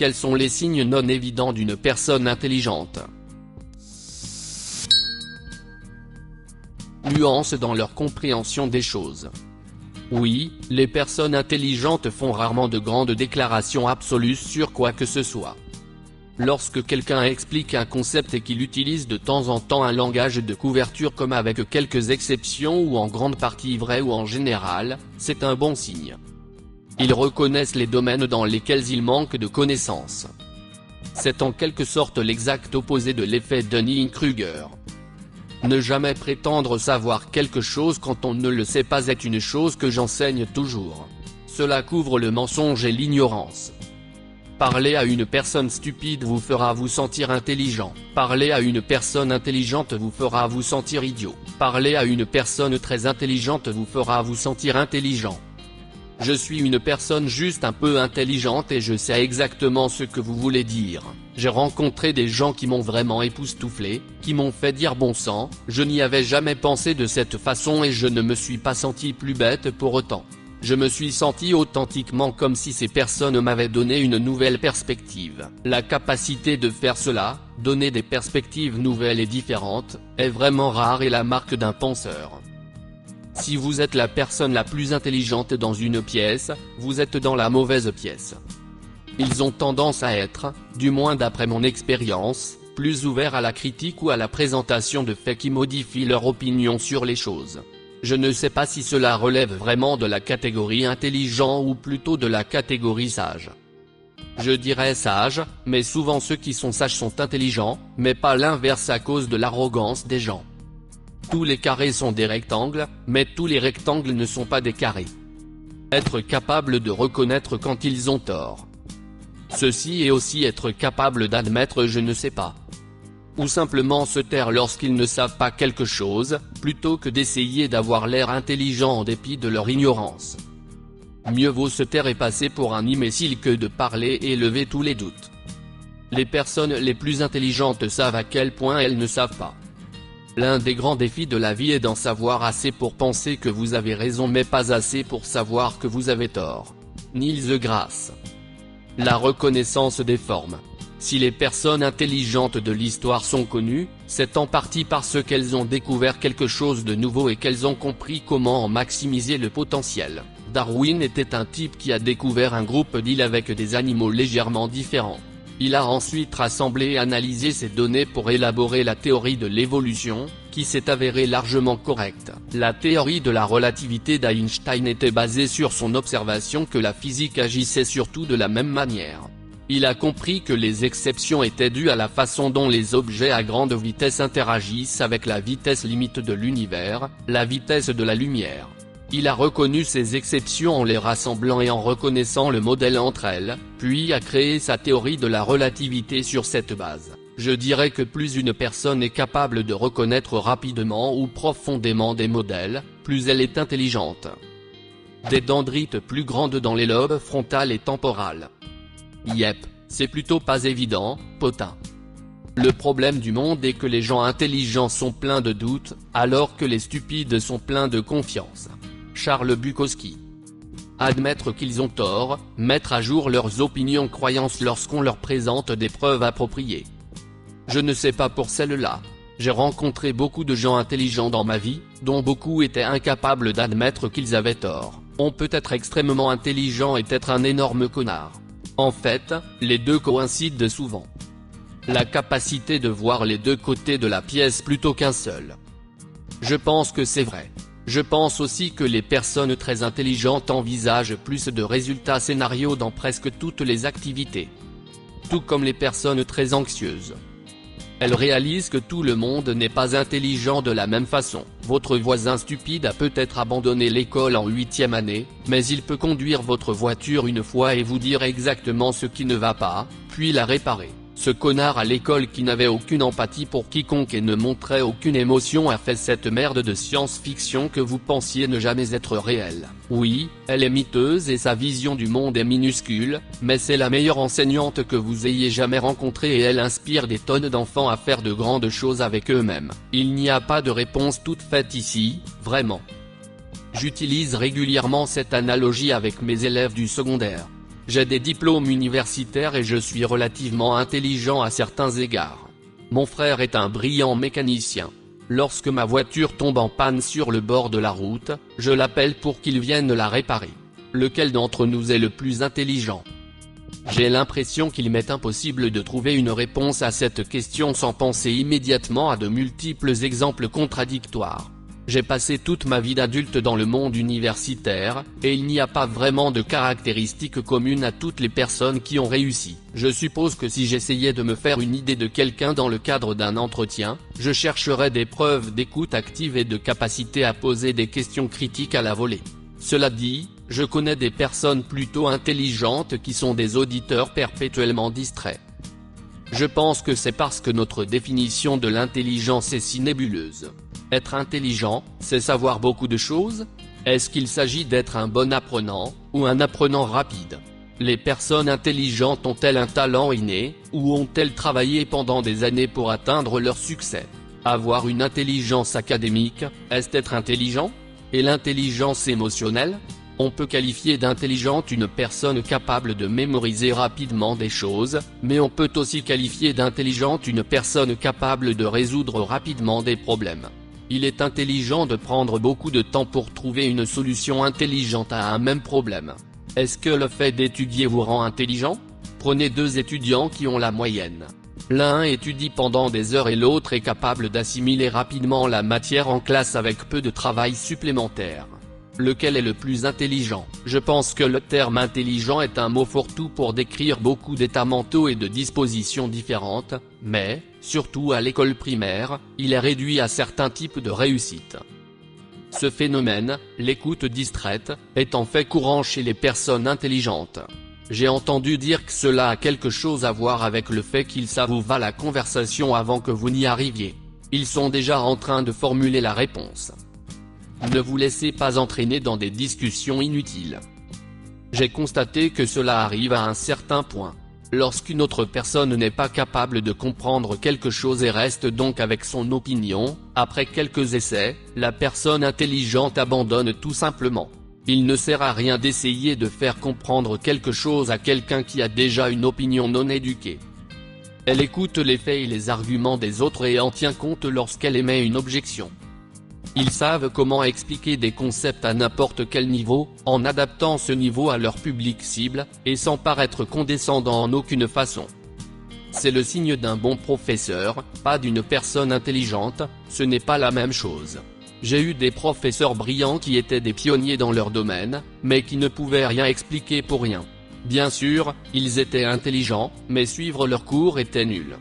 Quels sont les signes non évidents d'une personne intelligente? Nuances dans leur compréhension des choses. Oui, les personnes intelligentes font rarement de grandes déclarations absolues sur quoi que ce soit. Lorsque quelqu'un explique un concept et qu'il utilise de temps en temps un langage de couverture comme avec quelques exceptions ou en grande partie vrai ou en général, c'est un bon signe. Ils reconnaissent les domaines dans lesquels il manque de connaissances. C'est en quelque sorte l'exact opposé de l'effet Dunning-Kruger. Ne jamais prétendre savoir quelque chose quand on ne le sait pas est une chose que j'enseigne toujours. Cela couvre le mensonge et l'ignorance. Parler à une personne stupide vous fera vous sentir intelligent. Parler à une personne intelligente vous fera vous sentir idiot. Parler à une personne très intelligente vous fera vous sentir intelligent. Je suis une personne juste un peu intelligente et je sais exactement ce que vous voulez dire. J'ai rencontré des gens qui m'ont vraiment époustouflé, qui m'ont fait dire bon sang, je n'y avais jamais pensé de cette façon et je ne me suis pas senti plus bête pour autant. Je me suis senti authentiquement comme si ces personnes m'avaient donné une nouvelle perspective. La capacité de faire cela, donner des perspectives nouvelles et différentes, est vraiment rare et la marque d'un penseur. Si vous êtes la personne la plus intelligente dans une pièce, vous êtes dans la mauvaise pièce. Ils ont tendance à être, du moins d'après mon expérience, plus ouverts à la critique ou à la présentation de faits qui modifient leur opinion sur les choses. Je ne sais pas si cela relève vraiment de la catégorie intelligent ou plutôt de la catégorie sage. Je dirais sage, mais souvent ceux qui sont sages sont intelligents, mais pas l'inverse à cause de l'arrogance des gens. Tous les carrés sont des rectangles, mais tous les rectangles ne sont pas des carrés. Être capable de reconnaître quand ils ont tort. Ceci est aussi être capable d'admettre je ne sais pas. Ou simplement se taire lorsqu'ils ne savent pas quelque chose, plutôt que d'essayer d'avoir l'air intelligent en dépit de leur ignorance. Mieux vaut se taire et passer pour un imbécile que de parler et lever tous les doutes. Les personnes les plus intelligentes savent à quel point elles ne savent pas. L'un des grands défis de la vie est d'en savoir assez pour penser que vous avez raison mais pas assez pour savoir que vous avez tort. Neil deGrasse. La reconnaissance des formes. Si les personnes intelligentes de l'histoire sont connues, c'est en partie parce qu'elles ont découvert quelque chose de nouveau et qu'elles ont compris comment en maximiser le potentiel. Darwin était un type qui a découvert un groupe d'îles avec des animaux légèrement différents. Il a ensuite rassemblé et analysé ces données pour élaborer la théorie de l'évolution, qui s'est avérée largement correcte. La théorie de la relativité d'Einstein était basée sur son observation que la physique agissait surtout de la même manière. Il a compris que les exceptions étaient dues à la façon dont les objets à grande vitesse interagissent avec la vitesse limite de l'univers, la vitesse de la lumière. Il a reconnu ces exceptions en les rassemblant et en reconnaissant le modèle entre elles, puis a créé sa théorie de la relativité sur cette base. Je dirais que plus une personne est capable de reconnaître rapidement ou profondément des modèles, plus elle est intelligente. Des dendrites plus grandes dans les lobes frontal et temporal. Yep, c'est plutôt pas évident, potin. Le problème du monde est que les gens intelligents sont pleins de doutes, alors que les stupides sont pleins de confiance. Charles Bukowski. Admettre qu'ils ont tort, mettre à jour leurs opinions croyances lorsqu'on leur présente des preuves appropriées. Je ne sais pas pour celle-là. J'ai rencontré beaucoup de gens intelligents dans ma vie, dont beaucoup étaient incapables d'admettre qu'ils avaient tort. On peut être extrêmement intelligent et être un énorme connard. En fait, les deux coïncident souvent. La capacité de voir les deux côtés de la pièce plutôt qu'un seul. Je pense que c'est vrai. Je pense aussi que les personnes très intelligentes envisagent plus de résultats scénarios dans presque toutes les activités. Tout comme les personnes très anxieuses. Elles réalisent que tout le monde n'est pas intelligent de la même façon. Votre voisin stupide a peut-être abandonné l'école en 8e année, mais il peut conduire votre voiture une fois et vous dire exactement ce qui ne va pas, puis la réparer. Ce connard à l'école qui n'avait aucune empathie pour quiconque et ne montrait aucune émotion a fait cette merde de science-fiction que vous pensiez ne jamais être réelle. Oui, elle est miteuse et sa vision du monde est minuscule, mais c'est la meilleure enseignante que vous ayez jamais rencontrée et elle inspire des tonnes d'enfants à faire de grandes choses avec eux-mêmes. Il n'y a pas de réponse toute faite ici, vraiment. J'utilise régulièrement cette analogie avec mes élèves du secondaire. J'ai des diplômes universitaires et je suis relativement intelligent à certains égards. Mon frère est un brillant mécanicien. Lorsque ma voiture tombe en panne sur le bord de la route, je l'appelle pour qu'il vienne la réparer. Lequel d'entre nous est le plus intelligent ? J'ai l'impression qu'il m'est impossible de trouver une réponse à cette question sans penser immédiatement à de multiples exemples contradictoires. J'ai passé toute ma vie d'adulte dans le monde universitaire, et il n'y a pas vraiment de caractéristiques communes à toutes les personnes qui ont réussi. Je suppose que si j'essayais de me faire une idée de quelqu'un dans le cadre d'un entretien, je chercherais des preuves d'écoute active et de capacité à poser des questions critiques à la volée. Cela dit, je connais des personnes plutôt intelligentes qui sont des auditeurs perpétuellement distraits. Je pense que c'est parce que notre définition de l'intelligence est si nébuleuse. Être intelligent, c'est savoir beaucoup de choses ? Est-ce qu'il s'agit d'être un bon apprenant, ou un apprenant rapide ? Les personnes intelligentes ont-elles un talent inné, ou ont-elles travaillé pendant des années pour atteindre leur succès ? Avoir une intelligence académique, est-ce être intelligent ? Et l'intelligence émotionnelle ? On peut qualifier d'intelligente une personne capable de mémoriser rapidement des choses, mais on peut aussi qualifier d'intelligente une personne capable de résoudre rapidement des problèmes. Il est intelligent de prendre beaucoup de temps pour trouver une solution intelligente à un même problème. Est-ce que le fait d'étudier vous rend intelligent ? Prenez deux étudiants qui ont la moyenne. L'un étudie pendant des heures et l'autre est capable d'assimiler rapidement la matière en classe avec peu de travail supplémentaire. Lequel est le plus intelligent ? Je pense que le terme intelligent est un mot fourre-tout pour décrire beaucoup d'états mentaux et de dispositions différentes, mais, surtout à l'école primaire, il est réduit à certains types de réussite. Ce phénomène, l'écoute distraite, est en fait courant chez les personnes intelligentes. J'ai entendu dire que cela a quelque chose à voir avec le fait qu'ils savourent la conversation avant que vous n'y arriviez. Ils sont déjà en train de formuler la réponse. Ne vous laissez pas entraîner dans des discussions inutiles. J'ai constaté que cela arrive à un certain point. Lorsqu'une autre personne n'est pas capable de comprendre quelque chose et reste donc avec son opinion, après quelques essais, la personne intelligente abandonne tout simplement. Il ne sert à rien d'essayer de faire comprendre quelque chose à quelqu'un qui a déjà une opinion non éduquée. Elle écoute les faits et les arguments des autres et en tient compte lorsqu'elle émet une objection. Ils savent comment expliquer des concepts à n'importe quel niveau, en adaptant ce niveau à leur public cible, et sans paraître condescendant en aucune façon. C'est le signe d'un bon professeur, pas d'une personne intelligente, ce n'est pas la même chose. J'ai eu des professeurs brillants qui étaient des pionniers dans leur domaine, mais qui ne pouvaient rien expliquer pour rien. Bien sûr, ils étaient intelligents, mais suivre leurs cours était nul.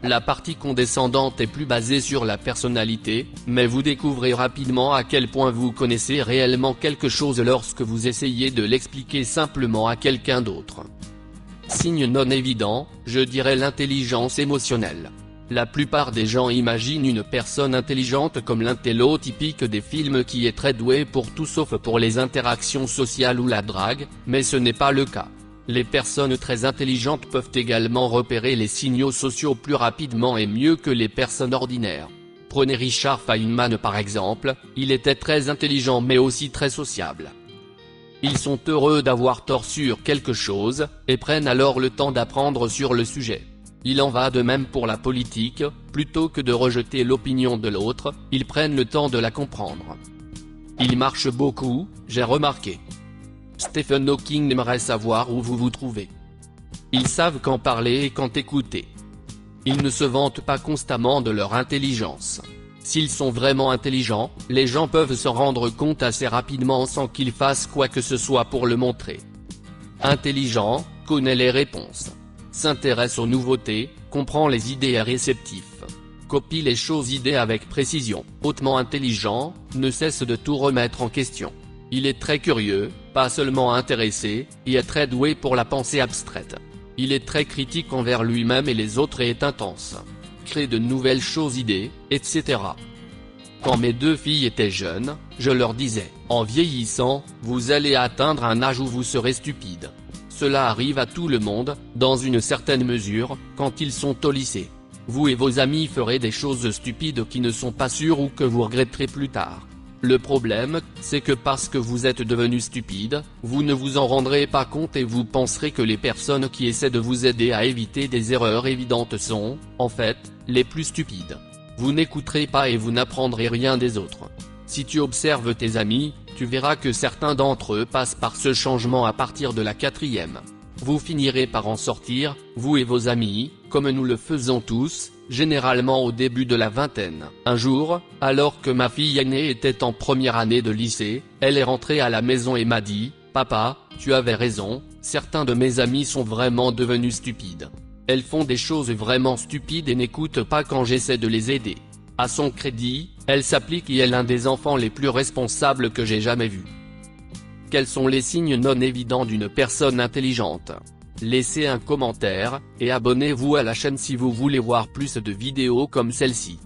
La partie condescendante est plus basée sur la personnalité, mais vous découvrez rapidement à quel point vous connaissez réellement quelque chose lorsque vous essayez de l'expliquer simplement à quelqu'un d'autre. Signe non évident, je dirais l'intelligence émotionnelle. La plupart des gens imaginent une personne intelligente comme l'intello typique des films qui est très doué pour tout sauf pour les interactions sociales ou la drague, mais ce n'est pas le cas. Les personnes très intelligentes peuvent également repérer les signaux sociaux plus rapidement et mieux que les personnes ordinaires. Prenez Richard Feynman par exemple, il était très intelligent mais aussi très sociable. Ils sont heureux d'avoir tort sur quelque chose, et prennent alors le temps d'apprendre sur le sujet. Il en va de même pour la politique, plutôt que de rejeter l'opinion de l'autre, ils prennent le temps de la comprendre. Ils marchent beaucoup, j'ai remarqué. Stephen Hawking aimerait savoir où vous vous trouvez. Ils savent quand parler et quand écouter. Ils ne se vantent pas constamment de leur intelligence. S'ils sont vraiment intelligents, les gens peuvent s'en rendre compte assez rapidement sans qu'ils fassent quoi que ce soit pour le montrer. Intelligent, connaît les réponses. S'intéresse aux nouveautés, comprend les idées et est réceptif. Copie les choses idées avec précision. Hautement intelligent, ne cesse de tout remettre en question. Il est très curieux, pas seulement intéressé, et est très doué pour la pensée abstraite. Il est très critique envers lui-même et les autres et est intense. Crée de nouvelles choses idées, etc. Quand mes deux filles étaient jeunes, je leur disais, en vieillissant, vous allez atteindre un âge où vous serez stupide. Cela arrive à tout le monde, dans une certaine mesure, quand ils sont au lycée. Vous et vos amis ferez des choses stupides qui ne sont pas sûres ou que vous regretterez plus tard. Le problème, c'est que parce que vous êtes devenu stupide, vous ne vous en rendrez pas compte et vous penserez que les personnes qui essaient de vous aider à éviter des erreurs évidentes sont, en fait, les plus stupides. Vous n'écouterez pas et vous n'apprendrez rien des autres. Si tu observes tes amis, tu verras que certains d'entre eux passent par ce changement à partir de la 4e. Vous finirez par en sortir, vous et vos amis, comme nous le faisons tous, généralement au début de la vingtaine. Un jour, alors que ma fille aînée était en première année de lycée, elle est rentrée à la maison et m'a dit « Papa, tu avais raison, certains de mes amis sont vraiment devenus stupides. Elles font des choses vraiment stupides et n'écoutent pas quand j'essaie de les aider. » À son crédit, elle s'applique et est l'un des enfants les plus responsables que j'ai jamais vus. Quels sont les signes non évidents d'une personne intelligente? Laissez un commentaire, et abonnez-vous à la chaîne si vous voulez voir plus de vidéos comme celle-ci.